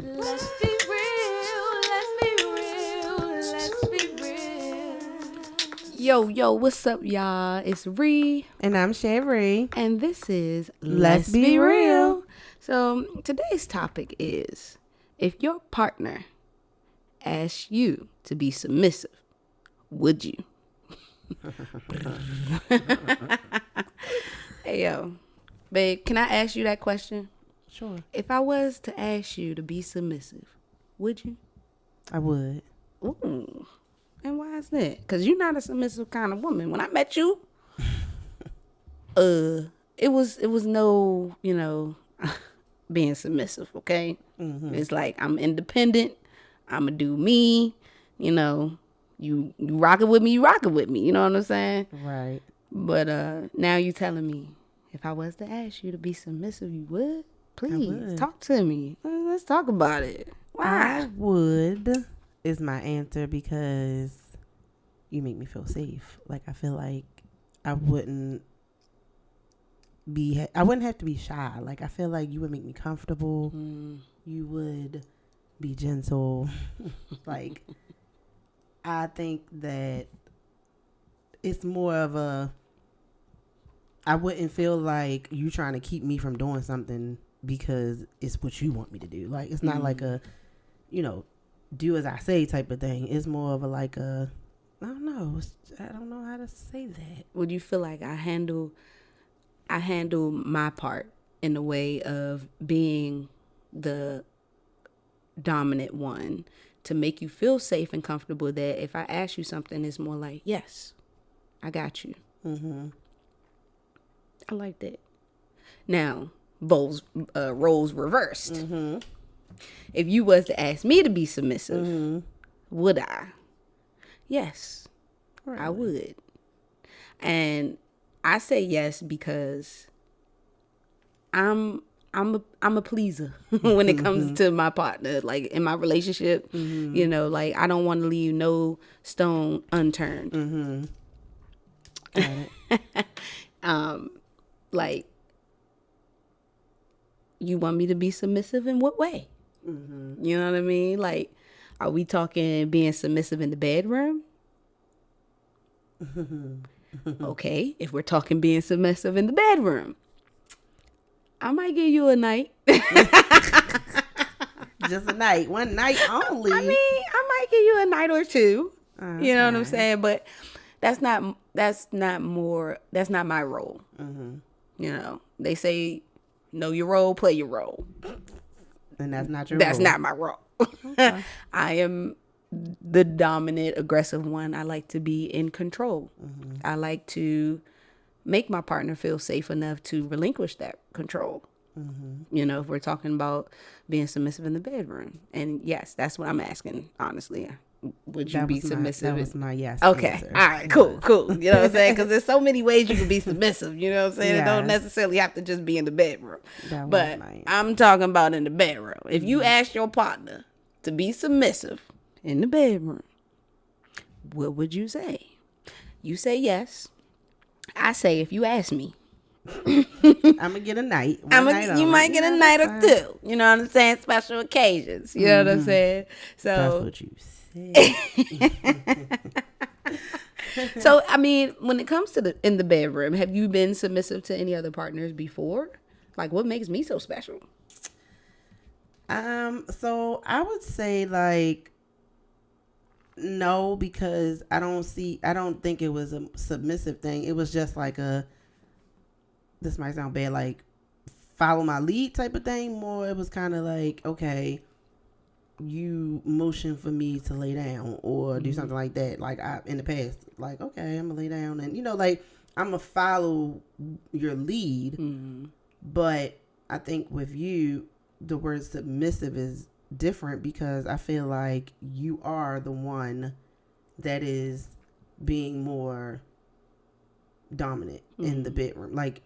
Let's be real, let's be real, let's be real. Yo, what's up, y'all? It's Ree, And I'm Sherry. and this is Let's Be Real. So, today's topic is if your partner asks you to be submissive, would you? Hey, yo, babe, can I ask you that question? Sure. If I was to ask you to be submissive, would you? I would. Ooh. And why is that? Because you're not a submissive kind of woman. When I met you, it was no, being submissive, okay? Mm-hmm. It's like I'm independent. I'ma do me, you rock it with me, you rock it with me. You know what I'm saying? Right. But now you telling me if I was to ask you to be submissive, you would? Please would. talk to me. Let's talk about it. I Why? would is my answer because you make me feel safe. Like I feel like I wouldn't I wouldn't have to be shy. Like I feel like you would make me comfortable. You would be gentle. Like I think that it's more of a I wouldn't feel like you trying to keep me from doing something because it's what you want me to do. Like it's not like a, do as I say type of thing. It's more of a like a, I don't know. I don't know how to say that. Would you feel like I handle my part in the way of being the dominant one to make you feel safe and comfortable that if I ask you something, it's more like, yes, I got you. Mm-hmm. I like that. Now, roles reversed. Mm-hmm. If you was to ask me to be submissive, Mm-hmm. would I? Yes, Really? I would. And I say yes because I'm a pleaser when it comes to my partner, like in my relationship. Like I don't want to leave no stone unturned. Mm-hmm. Got it. Like, you want me to be submissive in what way? Mm-hmm. You know what I mean? Like, are we talking being submissive in the bedroom? Okay, if we're talking being submissive in the bedroom, I might give you a night. Just a night. One night only. I mean, I might give you a night or two. Okay. You know what I'm saying? But that's not my role. Mm-hmm. They say know your role, play your role. And that's not your That's role. not my role. Okay. I am the dominant, aggressive one. I like to be in control. Mm-hmm. I like to make my partner feel safe enough to relinquish that control. Mm-hmm. If we're talking about being submissive in the bedroom. And yes, that's what I'm asking, honestly. Would you be submissive? That was my yes. Okay. Answer. All right. Cool. You know what I'm saying? Because there's so many ways you can be submissive. You know what I'm saying? It don't necessarily have to just be in the bedroom. But I'm talking about in the bedroom. If you ask your partner to be submissive in the bedroom, what would you say? You say yes. I say if you ask me, I'm gonna get a night. You might get a night or two. You know what I'm saying? Special occasions. You know what I'm saying? So that's what you said. So I mean, when it comes to in the bedroom, have you been submissive to any other partners before? Like, what makes me so special? So I would say like no, because I don't think it was a submissive thing. It was just like this might sound bad, like follow my lead type of thing. More, it was kind of like, okay, you motion for me to lay down or do something like that. Like in the past, like, okay, I'm gonna lay down and like I'm gonna follow your lead. But I think with you, the word submissive is different because I feel like you are the one that is being more dominant in the bedroom. Like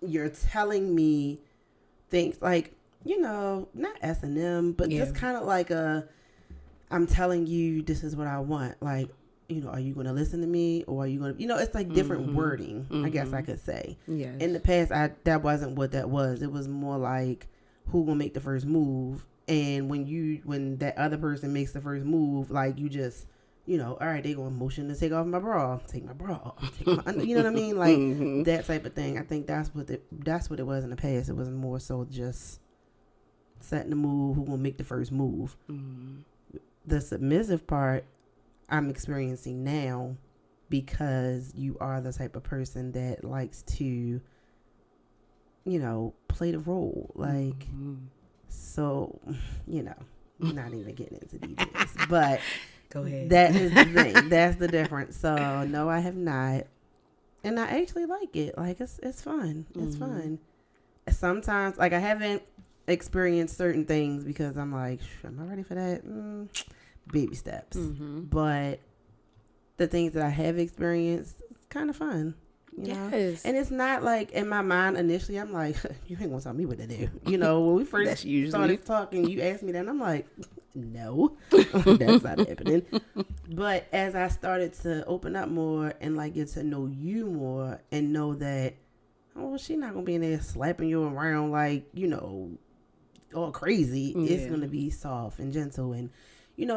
you're telling me things like, not S&M, but just kind of like I'm telling you this is what I want. Like, are you going to listen to me or are you going to, it's like different wording, I guess I could say. Yes. In the past, that wasn't what that was. It was more like who going to make the first move And when that other person makes the first move, like you just, all right, they going to motion to take off my bra, take my bra off, you know what I mean? Like that type of thing. I think that's what it was in the past. It was more so just setting the move, who going to make the first move. The submissive part I'm experiencing now, because you are the type of person that likes to, play the role. Like, so, not even getting into details, but go ahead. That is the thing. That's the difference. So, no, I have not. And I actually like it. Like, it's fun. It's fun. Sometimes, like, I haven't experienced certain things because I'm like, am I ready for that? Baby steps. But the things that I have experienced, it's kind of fun. Yes. And it's not like in my mind initially, I'm like, you ain't gonna tell me what to do. When we first started talking, you asked me that, and I'm like, no, that's not happening. But as I started to open up more and like get to know you more and know that, she's not gonna be in there slapping you around like, all crazy. Yeah. It's gonna be soft and gentle and,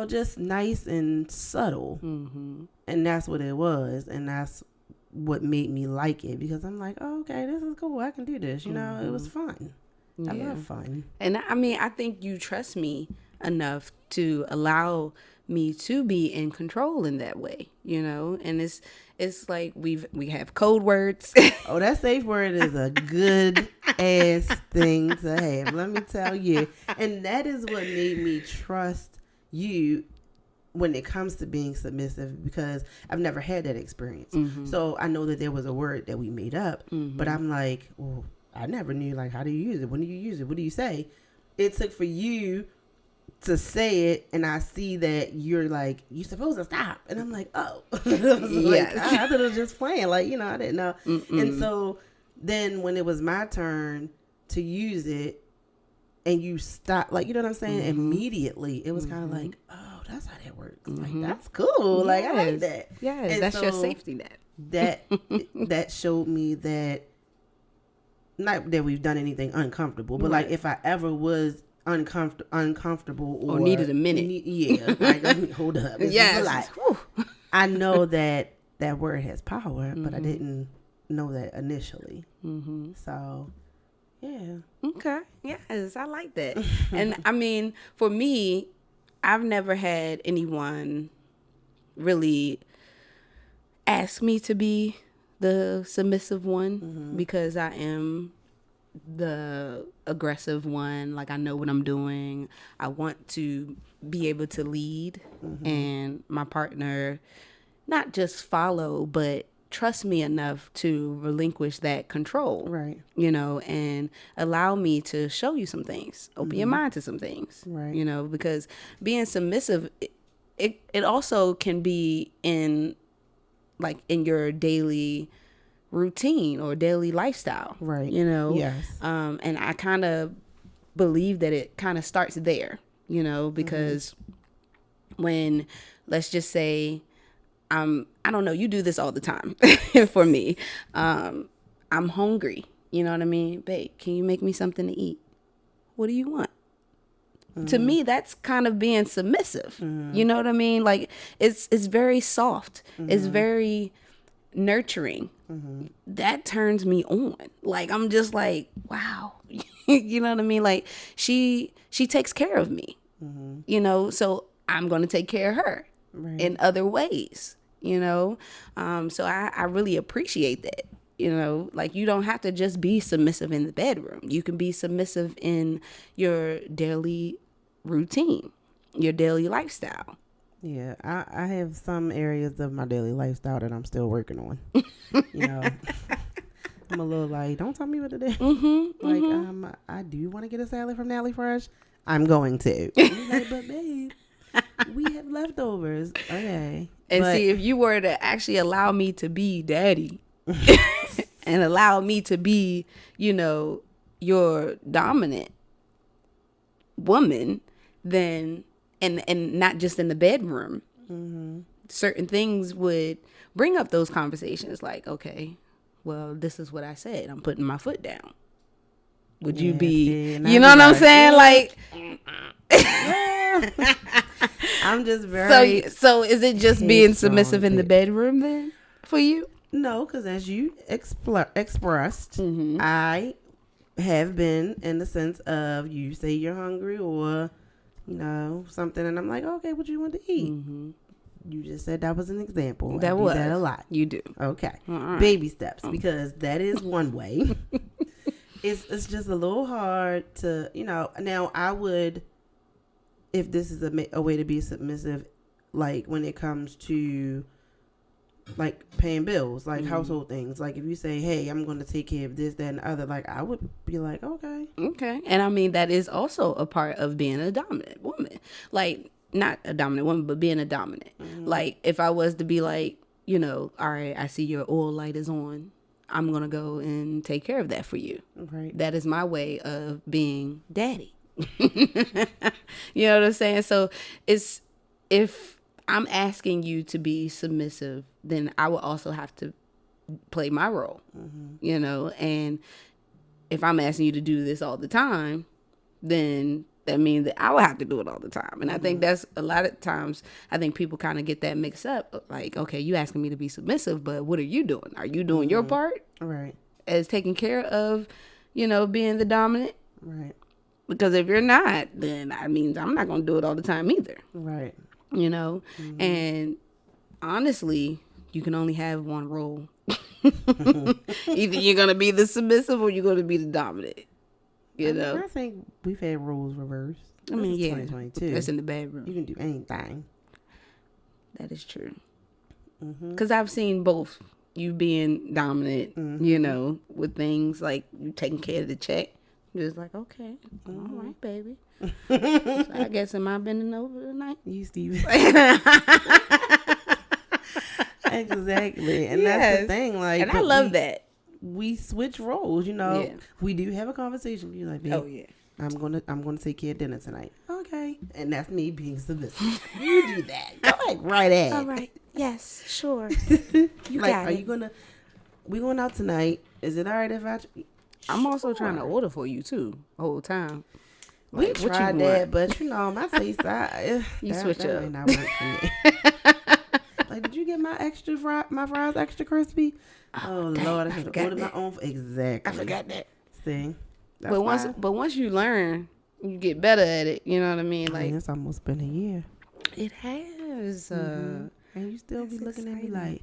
just nice and subtle. And that's what it was. And that's what made me like it, because I'm like, oh, okay, this is cool. I can do this. It was fun. Yeah. I love fun. And I mean, I think you trust me enough to allow me to be in control in that way, and it's like we have code words. Oh, that safe word is a good ass thing to have, let me tell you. And that is what made me trust you when it comes to being submissive, because I've never had that experience. So I know that there was a word that we made up, but I'm like, well, I never knew, like, how do you use it? When do you use it? What do you say? It took for you to say it, and I see that you're like, you're supposed to stop. And I'm like, oh. Yes. I thought it was just playing. Like, I didn't know. And so then when it was my turn to use it, and you stop, like, you know what I'm saying? Immediately, it was kind of like, oh, that's how that works. Like, that's cool. Yes. Like, I like that. Yes, and that's so your safety net. That showed me that, not that we've done anything uncomfortable, but like if I ever was uncomfortable or needed a minute, like, let me hold up. Yes, I know that word has power, but I didn't know that initially. So, yeah. Okay. Yes, I like that. And I mean, for me, I've never had anyone really ask me to be the submissive one, because I am the aggressive one. Like, I know what I'm doing. I want to be able to lead, and my partner not just follow, but trust me enough to relinquish that control, right? And allow me to show you some things, open your mind to some things, right? Because being submissive, it also can be in your daily routine or daily lifestyle, right? Yes. And I kind of believe that it kind of starts there, because when, let's just say, I don't know, you do this all the time for me. I'm hungry. You know what I mean? Babe, can you make me something to eat? What do you want? To me, that's kind of being submissive. You know what I mean? Like, it's very soft. It's very nurturing. That turns me on. Like, I'm just like, wow. You know what I mean? Like, she takes care of me. So I'm going to take care of her in other ways. So I really appreciate that. Like, you don't have to just be submissive in the bedroom. You can be submissive in your daily routine, your daily lifestyle. Yeah, I have some areas of my daily lifestyle that I'm still working on. I'm a little like, don't tell me what to do. I do want to get a salad from Nally Fresh. I'm going to. Like, but babe, we have leftovers. Okay. And see, if you were to actually allow me to be daddy and allow me to be, your dominant woman, then, and not just in the bedroom, certain things would bring up those conversations like, okay, well, this is what I said. I'm putting my foot down. Would you be, you know what I'm saying? Like, I'm just very. So is it just being submissive in the bedroom then for you? No, because as you expressed, I have been in the sense of you say you're hungry or something, and I'm like, okay, what do you want to eat? You just said that was an example. That do that a lot. You do. Okay. Baby steps, because that is one way. It's just a little hard to, now I would, if this is a way to be submissive, like when it comes to like paying bills, like household things, like if you say, hey, I'm going to take care of this, that, and the other, like I would be like, okay. And I mean, that is also a part of being a dominant woman. Like, not a dominant woman, but being a dominant. Like, if I was to be like, all right, I see your oil light is on, I'm going to go and take care of that for you. Right. That is my way of being daddy. You know what I'm saying? So it's, if I'm asking you to be submissive, then I will also have to play my role, and if I'm asking you to do this all the time, then that means that I will have to do it all the time. And I think that's a lot of times, I think people kind of get that mixed up. Like, okay, you asking me to be submissive, but what are you doing? Are you doing your part? Right. As taking care of, being the dominant? Right. Because if you're not, then that means I'm not going to do it all the time either. Right. And honestly, you can only have one role. Either you're going to be the submissive or you're going to be the dominant. I think we've had roles reversed. I mean, yeah. 2022. That's in the bedroom. You can do anything. That is true. Because I've seen both. You being dominant, with things like you taking care of the check. You're just like, okay, all right, baby. So I guess, am I bending over tonight? You, Steve. Exactly. And that's the thing. Like, and I love that. We switch roles, We do have a conversation. You're like, babe, oh yeah, I'm gonna take care of dinner tonight. Okay. And that's me being submissive. You do that. Go like right at. All right. Yes, sure. You like, got are it. you gonna? We going out tonight? Is it all right if I? I'm also trying to order for you too, the whole time. Like, we tried that, but my face, you switch up. Might not work for me. Like, did you get my fries extra crispy? Oh dang, Lord, I should have ordered my own. Exactly. I forgot that. See, but once you learn, you get better at it. You know what I mean? Like, it's almost been a year. It has. And you still be looking exciting. At me like,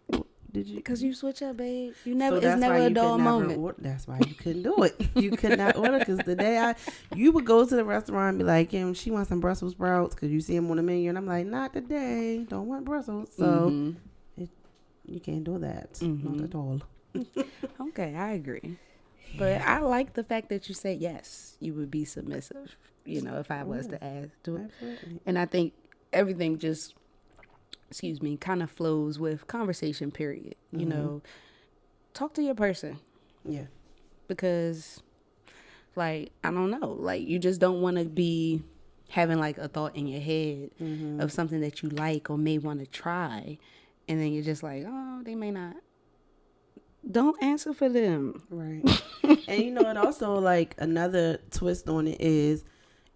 what did you? Because you switch up, babe. You never. So it's never a dull moment. That's why you couldn't do it. You could not order, because the day you would go to the restaurant and be like, she wants some Brussels sprouts because you see them on the menu, and I'm like, not today. Don't want Brussels. So you can't do that. Not at all. Okay, I agree. But I like the fact that you said yes, you would be submissive. If I was to ask to it. Absolutely. And I think everything just, kind of flows with conversation, period. Talk to your person. Yeah. Because, like, I don't know. Like, you just don't want to be having, like, a thought in your head of something that you like or may want to try. And then you're just like, oh, they may not. Don't answer for them. Right. And, it also, like, another twist on it is,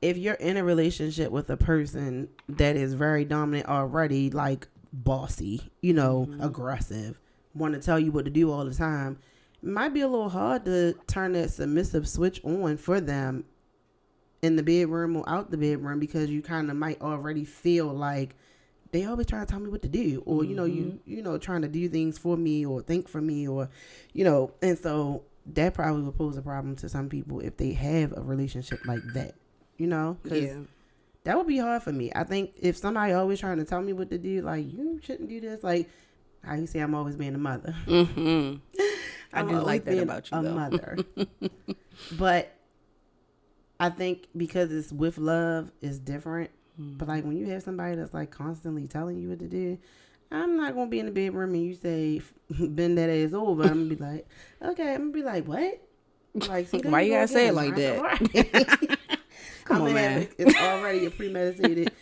if you're in a relationship with a person that is very dominant already, like bossy, aggressive, want to tell you what to do all the time, it might be a little hard to turn that submissive switch on for them in the bedroom or out the bedroom, because you kind of might already feel like they always trying to tell me what to do, or, trying to do things for me or think for me, or, and so that probably would pose a problem to some people if they have a relationship like that. That would be hard for me. I think if somebody always trying to tell me what to do, like, you shouldn't do this, like how you say I'm always being a mother. I do like that about you, a mother. But I think because it's with love, it's different. But like when you have somebody that's like constantly telling you what to do, I'm not gonna be in the bedroom and you say bend that ass over. I'm gonna be like, okay. I'm gonna be like, what? Like, why you gotta say it like that? Come on, man. It's already a premeditated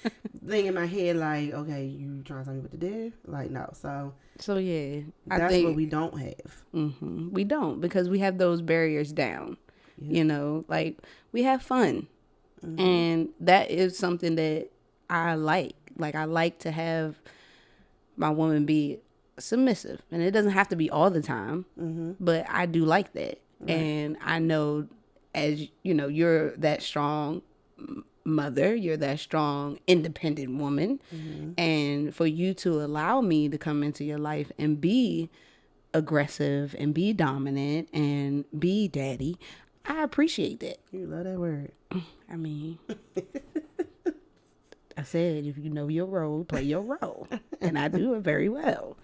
thing in my head. Like, okay, you trying to tell me what to do? Like, no. So yeah, that's what we don't have. We don't, because we have those barriers down. Yeah. Like, we have fun. Mm-hmm. And that is something that I like. Like, I like to have my woman be submissive. And it doesn't have to be all the time, but I do like that. Right. And I know, as you know, you're that strong mother, you're that strong independent woman, and for you to allow me to come into your life and be aggressive and be dominant and be daddy, I appreciate that. You love that word. I mean, I said, if you know your role, play your role, and I do it very well.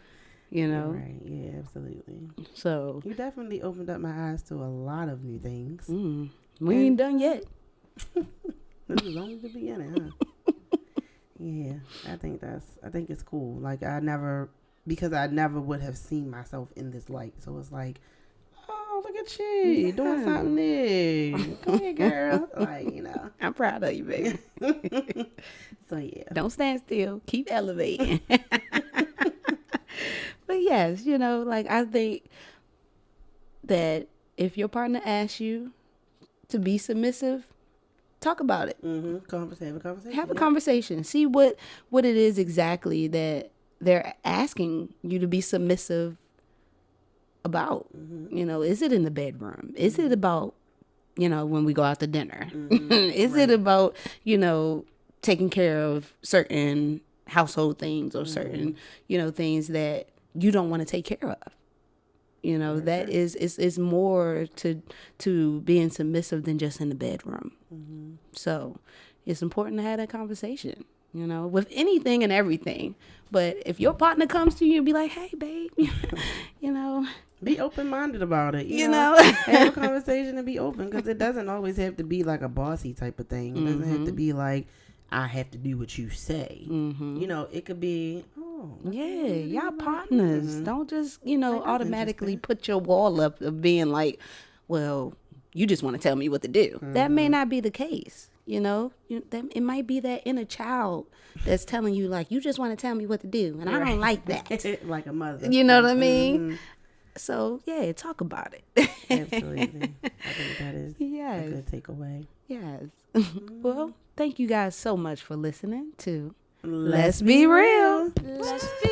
You know? Right, yeah, absolutely. So you definitely opened up my eyes to a lot of new things. We ain't done yet. This is only the beginning, huh? Yeah, I think it's cool. Like, because I never would have seen myself in this light. So it's like, oh, look at you doing something new. Come here, girl. Like, you know. I'm proud of you, baby. So yeah. Don't stand still. Keep elevating. But yes, you know, like, I think that if your partner asks you to be submissive, talk about it. Have a conversation. Have a conversation. See what it is exactly that they're asking you to be submissive about. You know, is it in the bedroom? Is it about, you know, when we go out to dinner? Is it about, you know, taking care of certain household things or certain, you know, things that you don't want to take care of? You know, that is more to being submissive than just in the bedroom. So it's important to have that conversation, you know, with anything and everything. But if your partner comes to you and be like, hey, babe, you know. Be open-minded about it. You know. Have a conversation and be open, because it doesn't always have to be like a bossy type of thing. It doesn't have to be like, I have to do what you say. You know, it could be, y'all partners. Don't just, you know, automatically put your wall up of being like, well, you just want to tell me what to do. That may not be the case. You know, it might be that inner child that's telling you, like, you just want to tell me what to do. And I don't like that. Like a mother. You know what I mean? So, yeah, talk about it. Absolutely. I think that is a good takeaway. Yes. Well, thank you guys so much for listening to Let's Be Real. Let's be